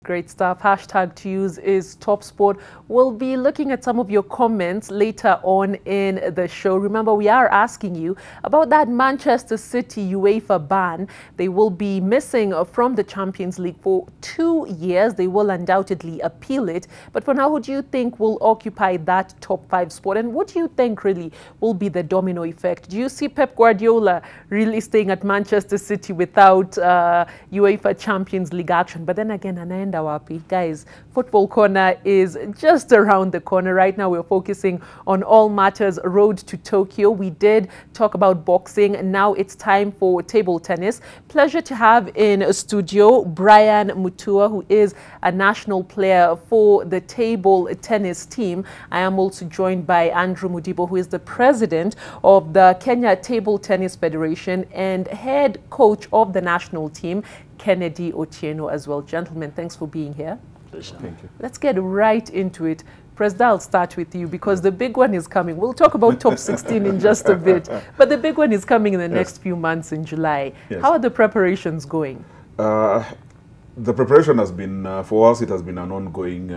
Great stuff. Hashtag to use is TopSport. We'll be looking at some of your comments later on in the show. Remember, we are asking you about that Manchester City UEFA ban. They will be missing from the Champions League for 2 years. They will undoubtedly appeal it. But for now, who do you think will occupy that top 5 spot? And what do you think really will be the domino effect? Do you see Pep Guardiola really staying at Manchester City without UEFA Champions League action? But then again, anaenda wapi? Guys, Football Corner is just around the corner. Right now, we're focusing on all matters road to Tokyo. We did talk about boxing. Now it's time for table tennis. Pleasure to have in studio Brian Mutua, who is a national player for the table tennis team. I am also joined by Andrew Mudibo, who is the president of the Kenya Table Tennis Federation and head coach of the national team, Kennedy Otieno, as well. Gentlemen, thanks for being here. Pleasure. Thank you. Let's get right into it. Presda, I'll start with you because the big one is coming. We'll talk about top 16 in just a bit, but the big one is coming in the next few months in July. Yes. How are the preparations going? The preparation has been, for us, it has been an ongoing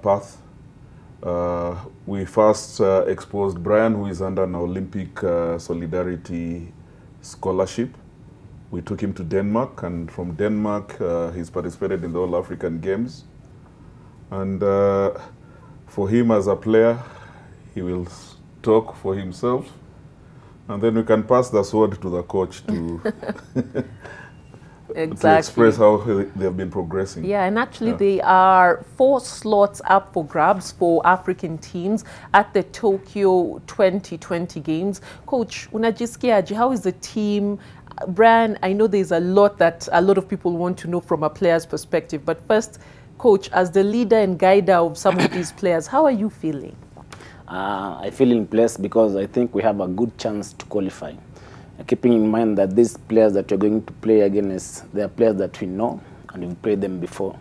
path. We first exposed Brian, who is under an Olympic Solidarity Scholarship. We took him to Denmark, and from Denmark, he's participated in the All African Games. And for him as a player, he will talk for himself. And then we can pass the sword to the coach to, Exactly. to express how they have been progressing. Yeah, and actually there are 4 slots up for grabs for African teams at the Tokyo 2020 Games. Coach, unajisikiaje? How is the team? Brian, I know there's a lot that a lot of people want to know from a player's perspective, but first, Coach, as the leader and guider of some of these players, how are you feeling? I feel in place because I think we have a good chance to qualify. Keeping in mind that these players that we're going to play against, they are players that we know and we've played them before.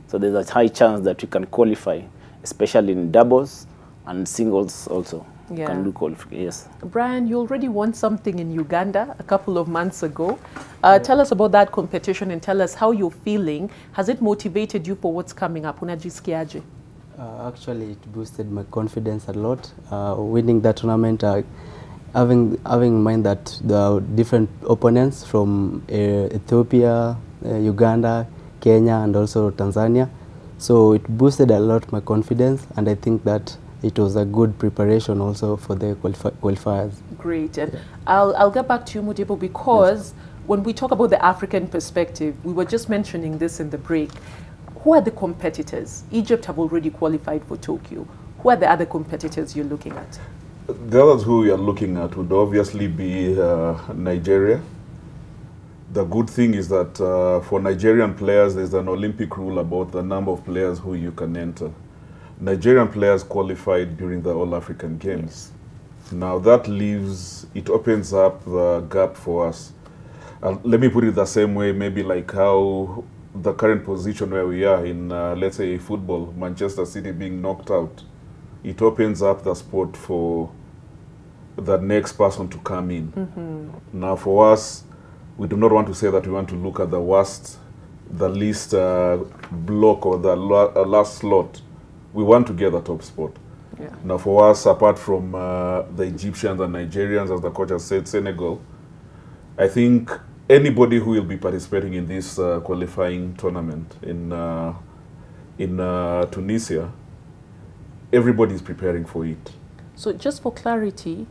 So there's a high chance that we can qualify, especially in doubles and singles also. Yeah. Can do qualify, yes. Brian, you already won something in Uganda a couple of months ago. Tell us about that competition and tell us how you're feeling. Has it motivated you for what's coming up? Unajisikiaje? Actually, it boosted my confidence a lot. Winning that tournament, having in mind that there are different opponents from Ethiopia, Uganda, Kenya, and also Tanzania. So it boosted a lot my confidence, and I think that it was a good preparation also for the qualifiers. Great. And I'll get back to you, Mudibo, because when we talk about the African perspective, we were just mentioning this in the break. Who are the competitors? Egypt have already qualified for Tokyo. Who are the other competitors you're looking at? The others who we are looking at would obviously be Nigeria. The good thing is that for Nigerian players, there's an Olympic rule about the number of players who you can enter. Nigerian players qualified during the All African Games. Yes. Now that leaves, it opens up the gap for us. Let me put it the same way, maybe like how the current position where we are in, let's say, football, Manchester City being knocked out, it opens up the spot for the next person to come in. Mm-hmm. Now for us, we do not want to say that we want to look at the worst, the least block or the last slot. We want to get the top spot. Yeah. Now for us, apart from the Egyptians and Nigerians, as the coach has said, Senegal, I think anybody who will be participating in this qualifying tournament in Tunisia, everybody is preparing for it. So just for clarity,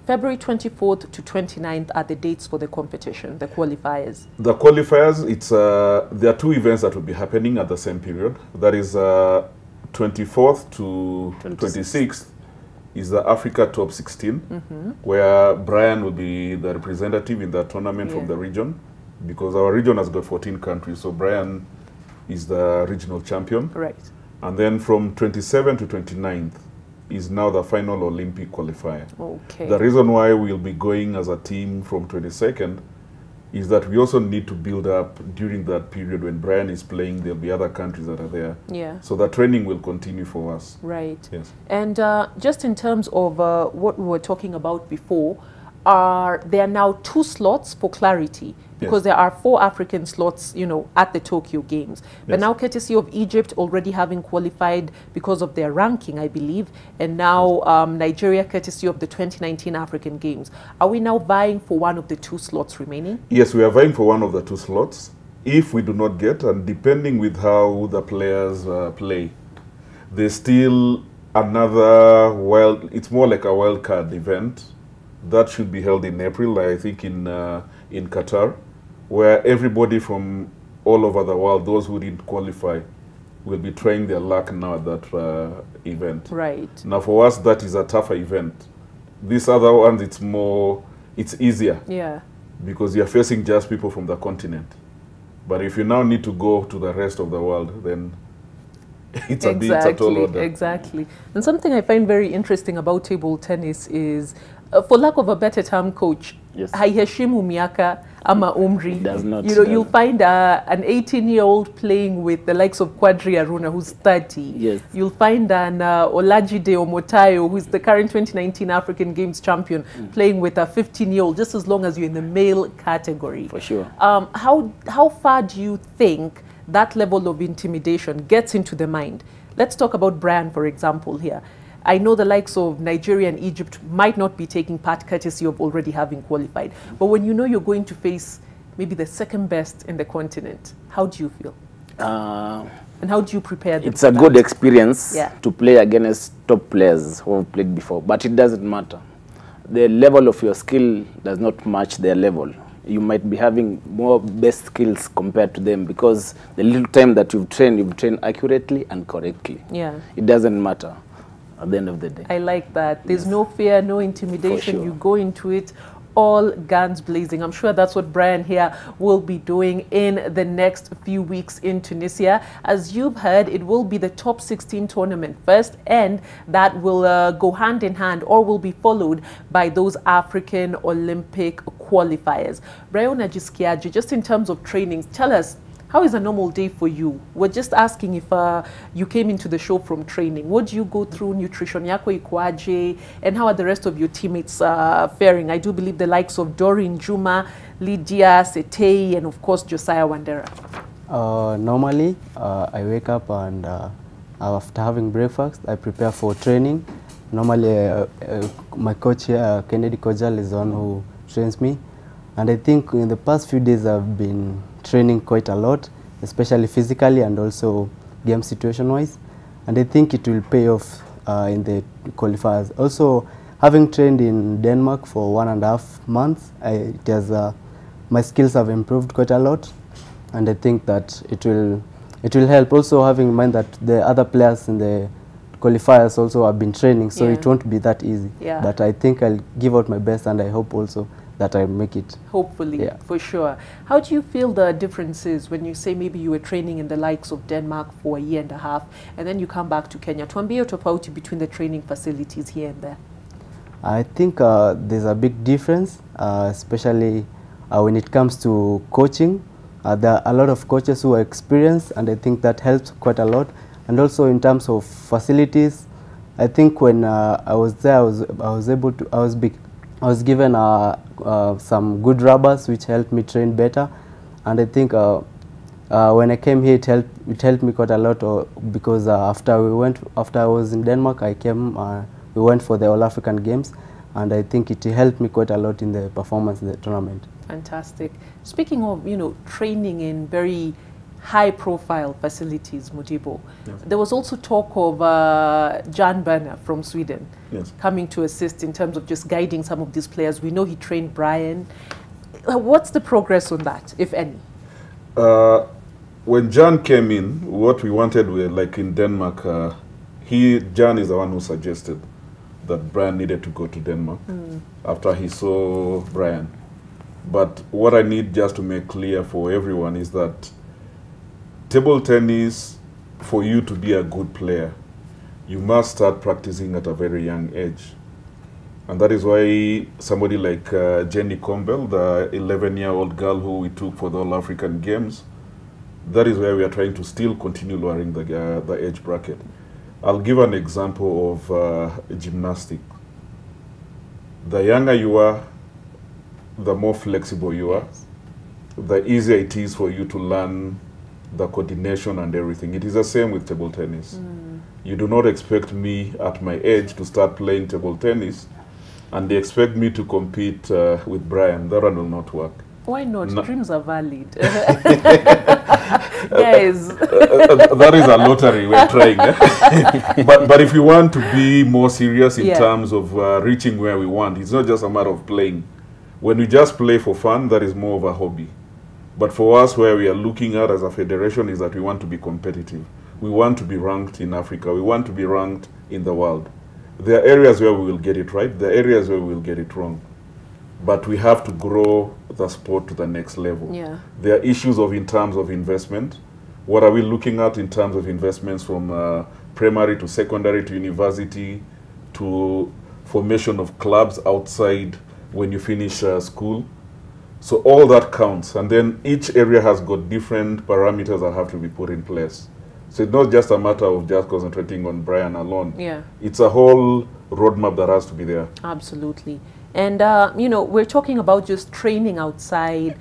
February 24th to 29th are the dates for the competition, the qualifiers. The qualifiers, it's there are 2 events that will be happening at the same period. That is 24th to 26th is the Africa Top 16, where Brian will be the representative in the tournament from the region, because our region has got 14 countries, so Brian is the regional champion. Right. And then from 27th to 29th is now the final Olympic qualifier. Okay. The reason why we'll be going as a team from 22nd is that we also need to build up during that period when Brian is playing. There'll be other countries that are there. Yeah. So the training will continue for us. Right. Yes. And just in terms of what we were talking about before, there are now 2 slots for clarity, because there are 4 African slots, you know, at the Tokyo Games. But now, courtesy of Egypt already having qualified because of their ranking, I believe, and now Nigeria, courtesy of the 2019 African Games. Are we now vying for one of the 2 slots remaining? Yes, we are vying for one of the 2 slots. If we do not get, and depending with how the players play, there's still another it's more like a wild card event that should be held in April, I think in Qatar, where everybody from all over the world, those who didn't qualify, will be trying their luck now at that event. Right. Now for us, that is a tougher event. These other ones, it's easier. Yeah. Because you're facing just people from the continent. But if you now need to go to the rest of the world, then it's a tall order. Exactly. And something I find very interesting about table tennis is, for lack of a better term, coach, haiheshimu miaka ama umri. Does not. You know, you'll find an 18-year-old playing with the likes of Quadri Aruna, who's 30. Yes. You'll find an Olajide Omotayo, who's the current 2019 African Games champion, playing with a 15-year-old, just as long as you're in the male category. For sure. How far do you think that level of intimidation gets into the mind? Let's talk about Brian, for example, here. I know the likes of Nigeria and Egypt might not be taking part courtesy of already having qualified. But when you know you're going to face maybe the second best in the continent, how do you feel? And how do you prepare them? It's a good experience to play against top players who have played before, but it doesn't matter. The level of your skill does not match their level. You might be having more best skills compared to them, because the little time that you've trained accurately and correctly. Yeah. It doesn't matter at the end of the day. I like that. There's no fear, no intimidation. Sure. You go into it all guns blazing. I'm sure that's what Brian here will be doing in the next few weeks in Tunisia. As you've heard, it will be the top 16 tournament first, and that will go hand in hand, or will be followed by those African Olympic qualifiers. Brian Najiskiaji, just in terms of trainings, tell us, how is a normal day for you? We're just asking if you came into the show from training. What do you go through? Nutrition yako ikoaje? And how are the rest of your teammates faring? I do believe the likes of Doreen Juma, Lydia Setei, and of course Josiah Wandera. Normally, I wake up and after having breakfast, I prepare for training. Normally, my coach here, Kennedy Kojal, is the one who trains me. And I think in the past few days I've been training quite a lot, especially physically and also game situation-wise. And I think it will pay off in the qualifiers. Also, having trained in Denmark for 1.5 months, my skills have improved quite a lot. And I think that it will help. Also, having in mind that the other players in the qualifiers also have been training, so it won't be that easy. Yeah. But I think I'll give out my best, and I hope also that I make it. Hopefully, for sure. How do you feel the differences when you say maybe you were training in the likes of Denmark for 1.5 years and then you come back to Kenya? Tuambie tofauti between the training facilities here and there. I think there's a big difference, especially when it comes to coaching. There are a lot of coaches who are experienced, and I think that helps quite a lot. And also in terms of facilities, I think when I was there, I was given some good rubbers which helped me train better, and I think when I came here, it helped me quite a lot. Because after I was in Denmark, we went for the All African Games, and I think it helped me quite a lot in the performance in the tournament. Fantastic. Speaking of training in very high-profile facilities, Mudibo, there was also talk of Jan Berner from Sweden coming to assist in terms of just guiding some of these players. We know he trained Brian. What's the progress on that, if any? When Jan came in, what we wanted, like in Denmark, Jan is the one who suggested that Brian needed to go to Denmark after he saw Brian. But what I need just to make clear for everyone is that table tennis, for you to be a good player, you must start practicing at a very young age. And that is why somebody like Jenny Combel, the 11-year-old girl who we took for the All African Games, that is where we are trying to still continue lowering the age bracket. I'll give an example of gymnastics. The younger you are, the more flexible you are, the easier it is for you to learn the coordination and everything. It is the same with table tennis. You do not expect me at my age to start playing table tennis and they expect me to compete with Brian. That one will not work. Why not? No. Dreams are valid. Guys. That is a lottery we're trying. But if we want to be more serious in terms of reaching where we want, it's not just a matter of playing. When we just play for fun, that is more of a hobby. But for us, where we are looking at as a federation is that we want to be competitive. We want to be ranked in Africa. We want to be ranked in the world. There are areas where we will get it right. There are areas where we will get it wrong. But we have to grow the sport to the next level. Yeah. There are issues in terms of investment. What are we looking at in terms of investments from primary to secondary to university to formation of clubs outside when you finish school? So all that counts. And then each area has got different parameters that have to be put in place. So it's not just a matter of just concentrating on Brian alone. Yeah. It's a whole roadmap that has to be there. Absolutely. And, you know, we're talking about just training outside,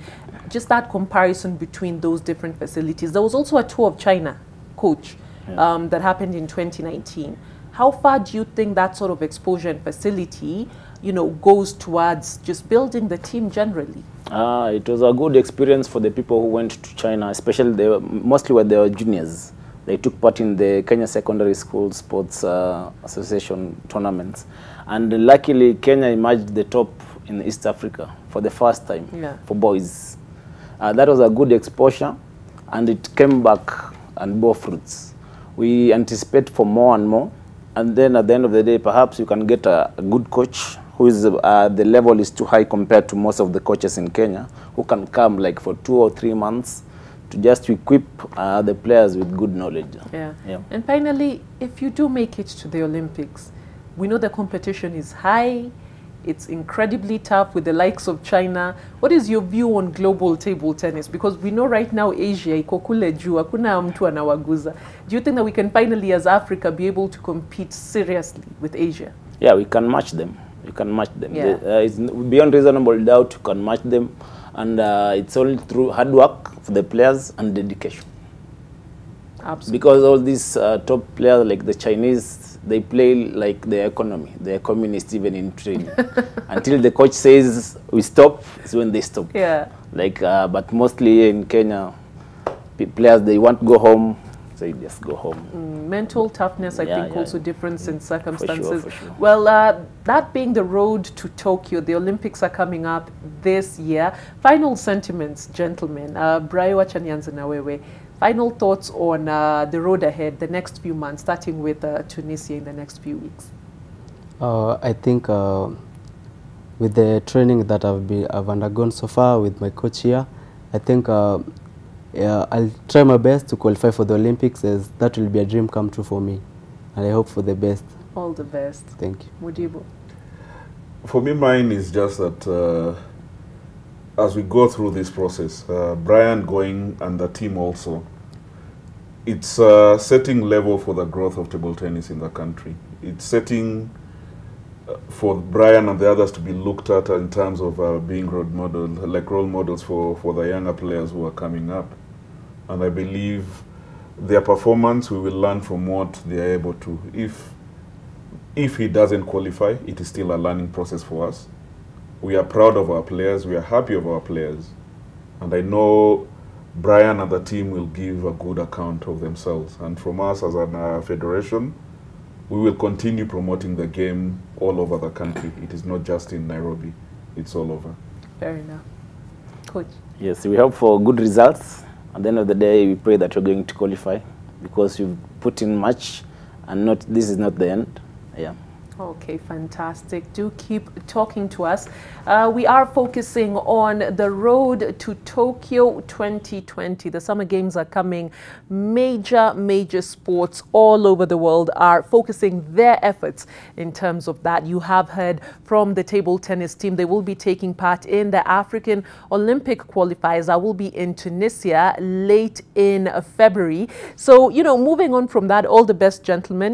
just that comparison between those different facilities. There was also a tour of China, coach, that happened in 2019. How far do you think that sort of exposure and facility, you know, goes towards just building the team generally? It was a good experience for the people who went to China, especially mostly when they were juniors. They took part in the Kenya Secondary School Sports Association tournaments. And luckily, Kenya emerged the top in East Africa for the first time for boys. That was a good exposure, and it came back and bore fruits. We anticipate for more and more. And then at the end of the day, perhaps you can get a good coach who is, the level is too high compared to most of the coaches in Kenya, who can come like for 2 or 3 months to just equip the players with good knowledge. Yeah. And finally, if you do make it to the Olympics, we know the competition is high, it's incredibly tough with the likes of China. What is your view on global table tennis? Because we know right now Asia, iko kule juu, hakuna mtu anawaguza. Do you think that we can finally, as Africa, be able to compete seriously with Asia? Yeah, we can match them. We can match them. Yeah. It's beyond reasonable doubt you can match them. And it's only through hard work for the players and dedication. Absolutely. Because all these top players like the Chinese, they play like the economy. They're communists even in training. Until the coach says we stop, is when they stop. Yeah. Like, but mostly in Kenya, players, they want to go home, so you just go home. Mental toughness, I think, also different in circumstances. For sure. Well, that being the road to Tokyo, the Olympics are coming up this year. Final sentiments, gentlemen. Brayo Wachanianza na wewe. Final thoughts on the road ahead, the next few months, starting with Tunisia in the next few weeks. I think with the training that I've undergone so far with my coach here, I think I'll try my best to qualify for the Olympics, as that will be a dream come true for me. And I hope for the best. All the best. Thank you. Mudibo. For me, mine is just that as we go through this process, Brian going and the team also, it's setting level for the growth of table tennis in the country. It's setting for Brian and the others to be looked at in terms of being role models for the younger players who are coming up. And I believe their performance, we will learn from what they are able to. If he doesn't qualify, it is still a learning process for us. We are proud of our players, we are happy of our players. And I know Brian and the team will give a good account of themselves. And from us as a federation, we will continue promoting the game all over the country. It is not just in Nairobi, it's all over. Fair enough. Coach. Yes, we hope for good results. At the end of the day, we pray that you're going to qualify, because you've put in much, and this is not the end. Yeah. Okay, fantastic. Do keep talking to us. We are focusing on the road to Tokyo 2020. The Summer Games are coming. Major sports all over the world are focusing their efforts in terms of that. You have heard from the table tennis team. They will be taking part in the African Olympic qualifiers that will be in Tunisia late in February. So, you know, moving on from that, all the best, gentlemen.